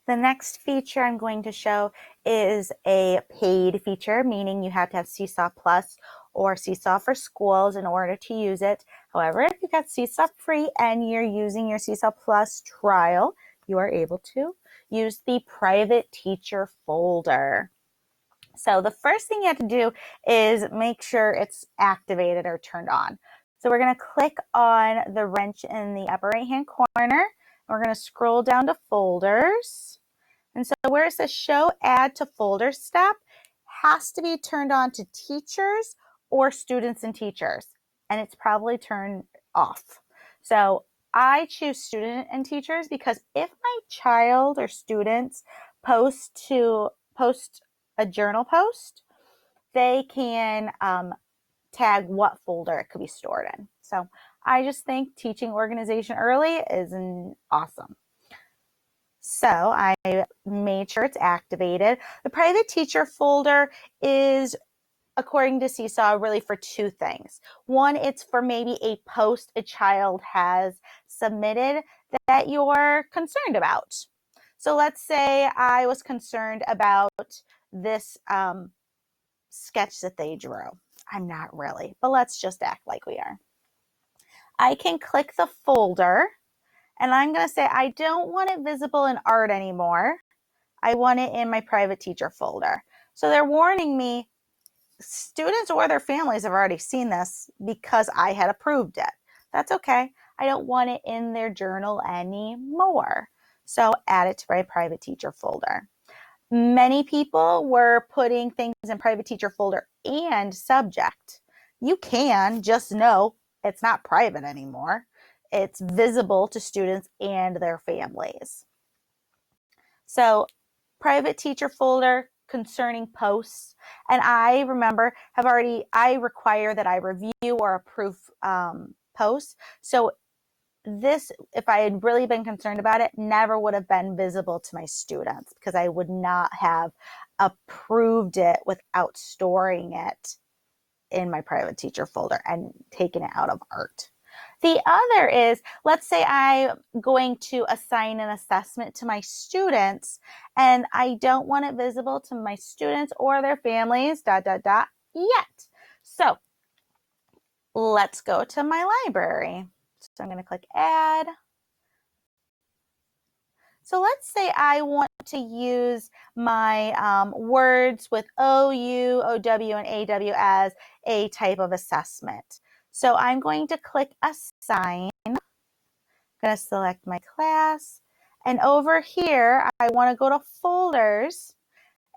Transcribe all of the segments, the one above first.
The next feature I'm going to show is a paid feature, meaning you have to have Seesaw Plus or Seesaw for Schools in order to use it. However, if you got Seesaw free and you're using your Seesaw Plus trial, you are able to use the private teacher folder. So the first thing you have to do is make sure it's activated or turned on. So we're going to click on the wrench in the upper right-hand corner. We're going to scroll down to folders. And so where it says show add to folder step has to be turned on to teachers or students and teachers. And it's probably turned off. So I choose student and teachers because if my child or students post a journal post, they can tag what folder it could be stored in. So I just think teaching organization early is awesome. So I made sure it's activated. The private teacher folder is, according to Seesaw, really for two things. One, it's for maybe a post a child has submitted that you're concerned about. So let's say I was concerned about this sketch that they drew. I'm not really, but let's just act like we are. I can click the folder and I'm going to say I don't want it visible in art anymore. I want it in my private teacher folder. So they're warning me students or their families have already seen this because I had approved it. That's okay. I don't want it in their journal anymore. So add it to my private teacher folder. Many people were putting things in private teacher folder and subject. You can just know it's not private anymore. It's visible to students and their families. So private teacher folder concerning posts. And I remember I require that I review or approve posts. So this, if I had really been concerned about it, never would have been visible to my students because I would not have approved it without storing it in my private teacher folder and taking it out of art. The other is, let's say I'm going to assign an assessment to my students and I don't want it visible to my students or their families, yet. So let's go to my library. So I'm going to click add. So let's say I want to use my words with OU, OW, and AW as a type of assessment. So I'm going to click assign. I'm going to select my class. And over here, I want to go to folders.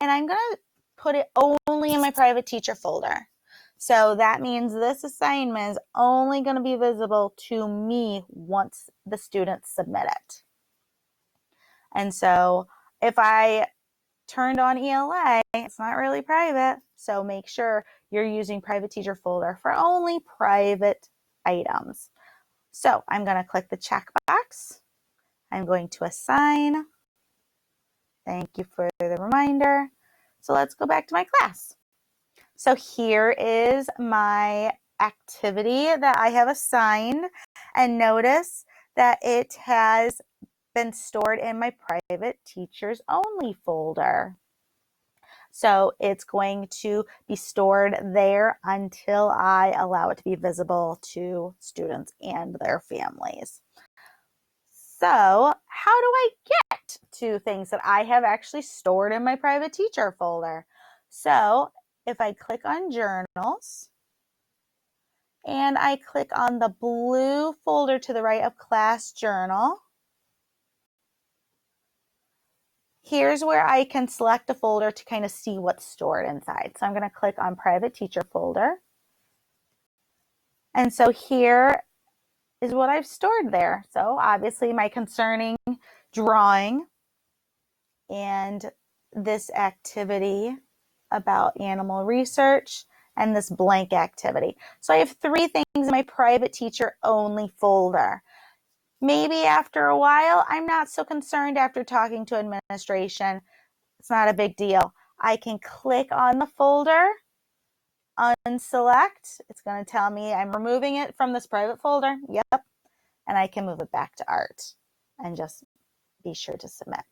And I'm going to put it only in my private teacher folder. So that means this assignment is only going to be visible to me once the students submit it. And so if I turned on ELA, it's not really private. So make sure you're using private teacher folder for only private items. So I'm going to click the checkbox. I'm going to assign. Thank you for the reminder. So let's go back to my class. So here is my activity that I have assigned, and notice that it has been stored in my private teachers only folder. So it's going to be stored there until I allow it to be visible to students and their families. So how do I get to things that I have actually stored in my private teacher folder? So if I click on journals and I click on the blue folder to the right of class journal, here's where I can select a folder to kind of see what's stored inside. So I'm going to click on private teacher folder. And so here is what I've stored there. So obviously my concerning drawing and this activity about animal research and this blank activity. So I have 3 things in my private teacher only folder. Maybe after a while, I'm not so concerned after talking to administration. It's not a big deal. I can click on the folder, unselect. It's going to tell me I'm removing it from this private folder. Yep. And I can move it back to art and just be sure to submit.